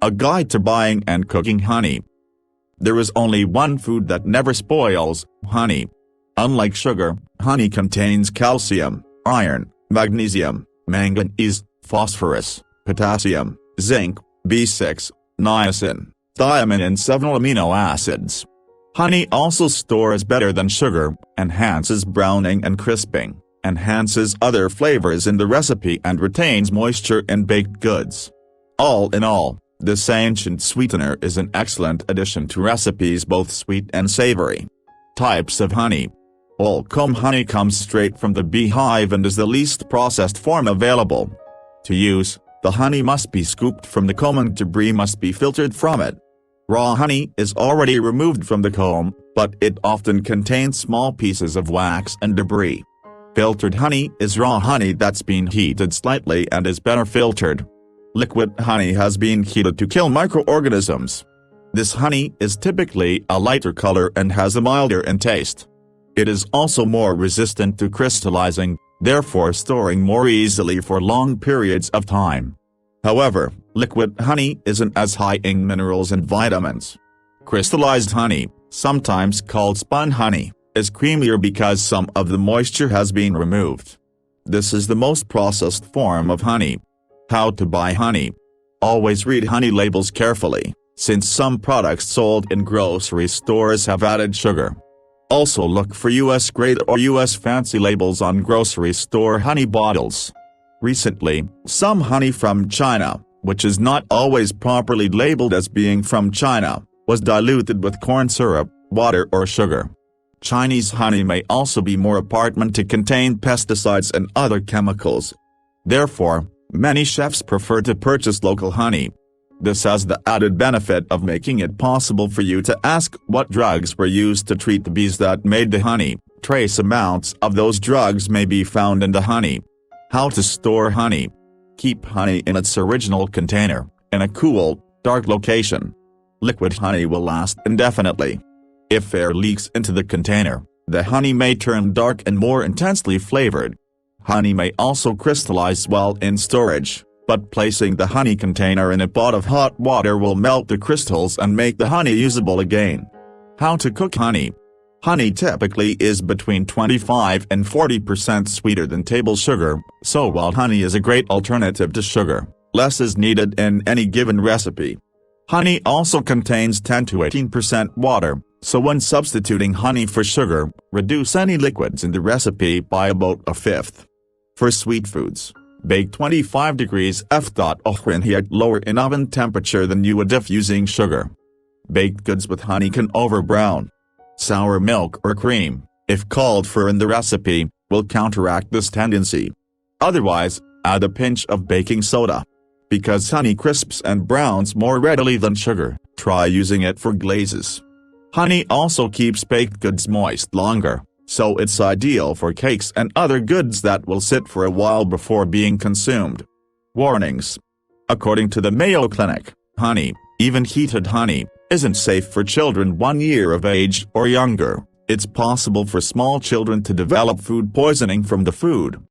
A guide to buying and cooking honey. There is only one food that never spoils: honey. Unlike sugar, honey contains calcium, iron, magnesium, manganese, phosphorus, potassium, zinc, B6, niacin, thiamine and several amino acids. Honey also stores better than sugar, enhances browning and crisping, enhances other flavors in the recipe and retains moisture in baked goods. All in all, this ancient sweetener is an excellent addition to recipes both sweet and savory. Types of honey. Whole comb honey comes straight from the beehive and is the least processed form available. To use, the honey must be scooped from the comb and debris must be filtered from it. Raw honey is already removed from the comb, but it often contains small pieces of wax and debris. Filtered honey is raw honey that's been heated slightly and is better filtered. Liquid honey has been heated to kill microorganisms. This honey is typically a lighter color and has a milder in taste. It is also more resistant to crystallizing, therefore storing more easily for long periods of time. However, liquid honey isn't as high in minerals and vitamins. Crystallized honey, sometimes called spun honey, is creamier because some of the moisture has been removed. This is the most processed form of honey. How to buy honey. Always read honey labels carefully, since some products sold in grocery stores have added sugar. Also look for US grade or US fancy labels on grocery store honey bottles. Recently, some honey from China, which is not always properly labeled as being from China, was diluted with corn syrup, water or sugar. Chinese honey may also be more apparent to contain pesticides and other chemicals. Therefore, many chefs prefer to purchase local honey. This has the added benefit of making it possible for you to ask what drugs were used to treat the bees that made the honey. Trace amounts of those drugs may be found in the honey. How to store honey. Keep honey in its original container, in a cool, dark location. Liquid honey will last indefinitely. If air leaks into the container, the honey may turn dark and more intensely flavored. Honey may also crystallize while in storage, but placing the honey container in a pot of hot water will melt the crystals and make the honey usable again. How to cook honey. Honey typically is between 25 and 40% sweeter than table sugar, so while honey is a great alternative to sugar, less is needed in any given recipe. Honey also contains 10 to 18% water, so when substituting honey for sugar, reduce any liquids in the recipe by about a fifth. For sweet foods, bake 25 degrees F. Fahrenheit lower in oven temperature than you would if using sugar. Baked goods with honey can over-brown. Sour milk or cream, if called for in the recipe, will counteract this tendency. Otherwise, add a pinch of baking soda. Because honey crisps and browns more readily than sugar, try using it for glazes. Honey also keeps baked goods moist longer, so it's ideal for cakes and other goods that will sit for a while before being consumed. Warnings. According to the Mayo Clinic, honey, even heated honey, isn't safe for children 1 year of age or younger. It's possible for small children to develop food poisoning from the food.